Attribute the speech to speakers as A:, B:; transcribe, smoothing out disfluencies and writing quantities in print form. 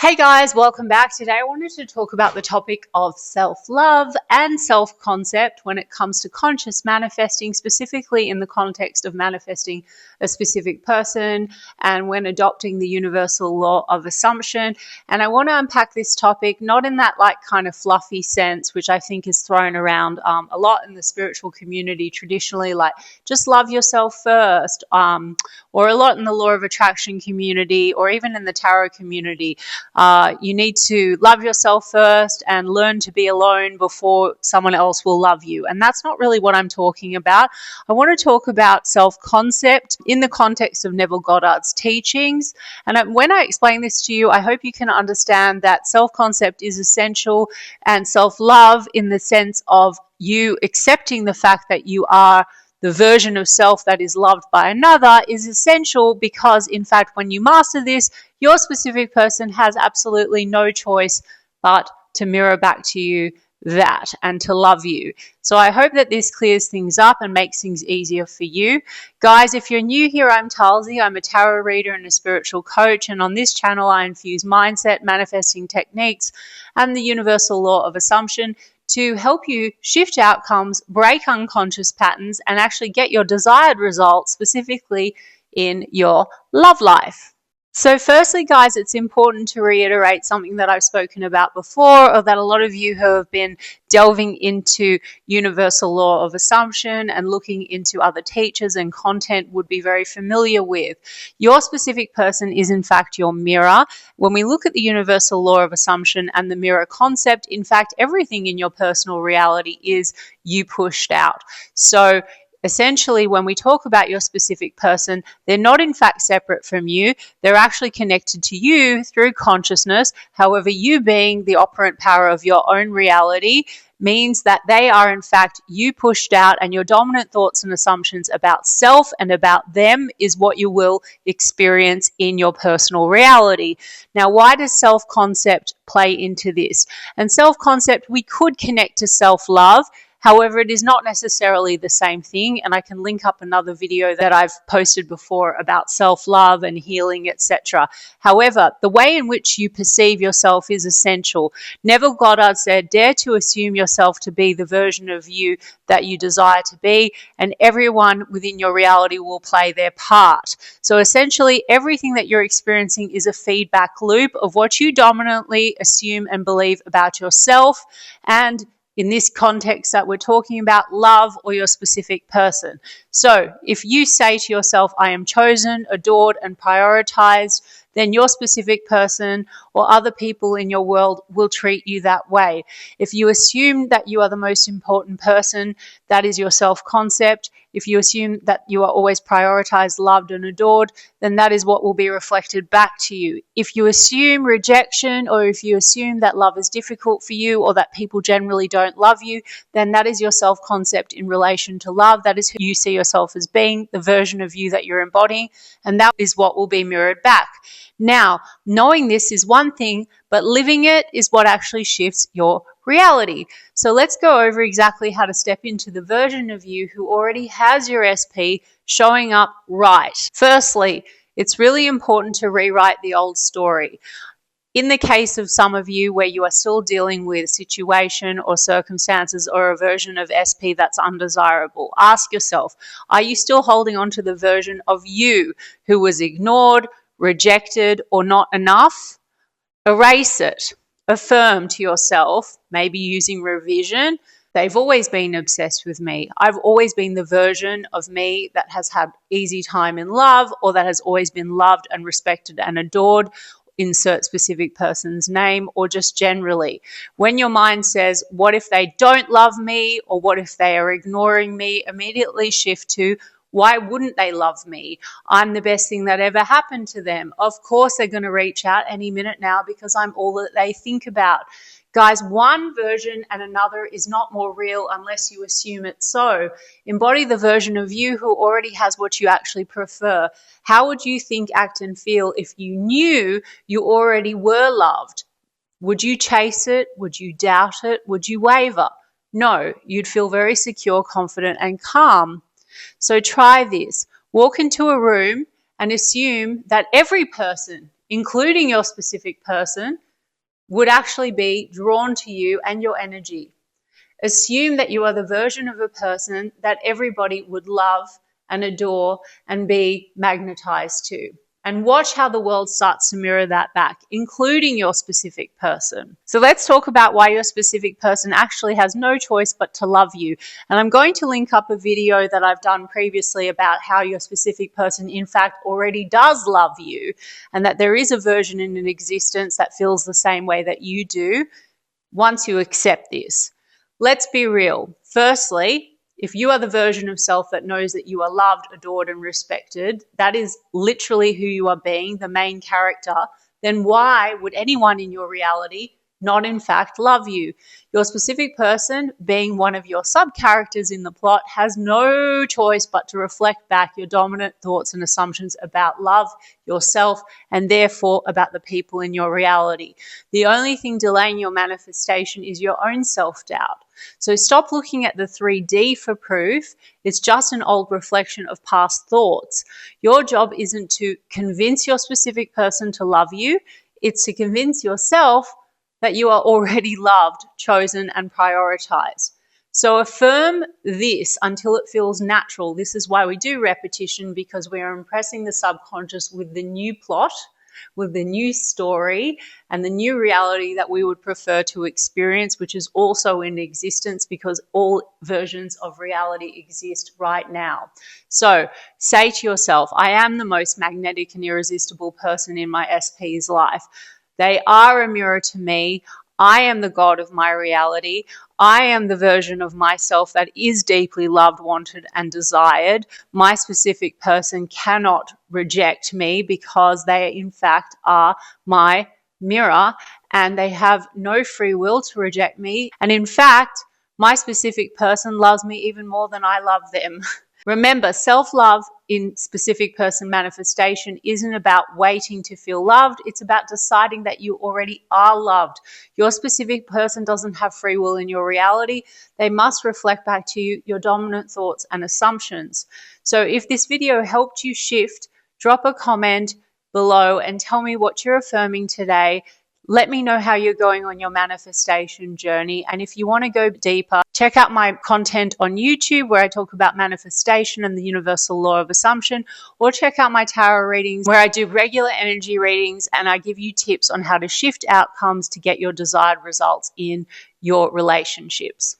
A: Hey guys, welcome back. Today I wanted to talk about the topic of self-love and self-concept when it comes to conscious manifesting, specifically in the context of manifesting a specific person and when adopting the universal law of assumption. And I want to unpack this topic not in that kind of fluffy sense, which I think is thrown around a lot in the spiritual community traditionally, like just love yourself first, or a lot in the law of attraction community, or even in the tarot community. You need to love yourself first and learn to be alone before someone else will love you. And that's not really what I'm talking about. I want to talk about self-concept in the context of Neville Goddard's teachings. And when I explain this to you, I hope you can understand that self-concept is essential, and self-love in the sense of you accepting the fact that you are the version of self that is loved by another is essential, because in fact when you master this, your specific person has absolutely no choice but to mirror back to you that and to love you. So I hope that this clears things up and makes things easier for you. Guys, if you're new here, I'm Talzi. I'm a tarot reader and a spiritual coach, and on this channel I infuse mindset, manifesting techniques, and the universal law of assumption to help you shift outcomes, break unconscious patterns, and actually get your desired results, specifically in your love life. So firstly, guys, it's important to reiterate something that I've spoken about before, or that a lot of you who have been delving into universal law of assumption and looking into other teachers and content would be very familiar with. Your specific person is in fact your mirror. When we look at the universal law of assumption and the mirror concept, in fact, everything in your personal reality is you pushed out. So essentially, when we talk about your specific person, they're not in fact separate from you. They're actually connected to you through consciousness. However, you being the operant power of your own reality means that they are in fact you pushed out, and your dominant thoughts and assumptions about self and about them is what you will experience in your personal reality. Now, why does self-concept play into this? And self-concept, we could connect to self-love. However, it is not necessarily the same thing, and I can link up another video that I've posted before about self-love and healing, etc. However, the way in which you perceive yourself is essential. Neville Goddard said, "Dare to assume yourself to be the version of you that you desire to be, and everyone within your reality will play their part." So essentially, everything that you're experiencing is a feedback loop of what you dominantly assume and believe about yourself, and in this context that we're talking about, love or your specific person. So if you say to yourself, I am chosen, adored, and prioritized, then your specific person or other people in your world will treat you that way. If you assume that you are the most important person, that is your self-concept. If you assume that you are always prioritized, loved, and adored, then that is what will be reflected back to you. If you assume rejection, or if you assume that love is difficult for you, or that people generally don't love you, then that is your self-concept in relation to love. That is who you see yourself as being, the version of you that you're embodying, and that is what will be mirrored back. Now, knowing this is one thing, but living it is what actually shifts your reality. So let's go over exactly how to step into the version of you who already has your SP showing up right. Firstly, it's really important to rewrite the old story. In the case of some of you where you are still dealing with situation or circumstances or a version of SP that's undesirable, ask yourself, are you still holding on to the version of you who was ignored, rejected, or not enough? Erase it. Affirm to yourself, maybe using revision, they've always been obsessed with me. I've always been the version of me that has had easy time in love, or that has always been loved and respected and adored. Insert specific person's name, or just generally. When your mind says, what if they don't love me, or what if they are ignoring me, immediately shift to, why wouldn't they love me? I'm the best thing that ever happened to them. Of course they're going to reach out any minute now because I'm all that they think about. Guys, one version and another is not more real unless you assume it so. Embody the version of you who already has what you actually prefer. How would you think, act, and feel if you knew you already were loved? Would you chase it? Would you doubt it? Would you waver? No, you'd feel very secure, confident, and calm. So try this. Walk into a room and assume that every person including your specific person, would actually be drawn to you and your energy. Assume that you are the version of a person that everybody would love and adore and be magnetized to. And watch how the world starts to mirror that back, including your specific person. So let's talk about why your specific person actually has no choice but to love you. And I'm going to link up a video that I've done previously about how your specific person, in fact, already does love you, and that there is a version in an existence that feels the same way that you do once you accept this. Let's be real. Firstly, if you are the version of self that knows that you are loved, adored, and respected, that is literally who you are being, the main character, then why would anyone in your reality not in fact love you? Your specific person, being one of your sub-characters in the plot, has no choice but to reflect back your dominant thoughts and assumptions about love, yourself, and therefore about the people in your reality. The only thing delaying your manifestation is your own self-doubt. So stop looking at the 3D for proof. It's just an old reflection of past thoughts. Your job isn't to convince your specific person to love you. It's to convince yourself that you are already loved, chosen, and prioritized. So affirm this until it feels natural. This is why we do repetition, because we are impressing the subconscious with the new plot, with the new story, and the new reality that we would prefer to experience, which is also in existence because all versions of reality exist right now. So say to yourself, I am the most magnetic and irresistible person in my SP's life. They are a mirror to me. I am the God of my reality. I am the version of myself that is deeply loved, wanted, and desired. My specific person cannot reject me because they, in fact, are my mirror, and they have no free will to reject me. And in fact, my specific person loves me even more than I love them. Remember, self-love in specific person manifestation isn't about waiting to feel loved. It's about deciding that you already are loved. Your specific person doesn't have free will in your reality. They must reflect back to you your dominant thoughts and assumptions. So if this video helped you shift, drop a comment below and tell me what you're affirming today. Let me know how you're going on your manifestation journey. And if you want to go deeper, check out my content on YouTube where I talk about manifestation and the universal law of assumption, or check out my tarot readings where I do regular energy readings and I give you tips on how to shift outcomes to get your desired results in your relationships.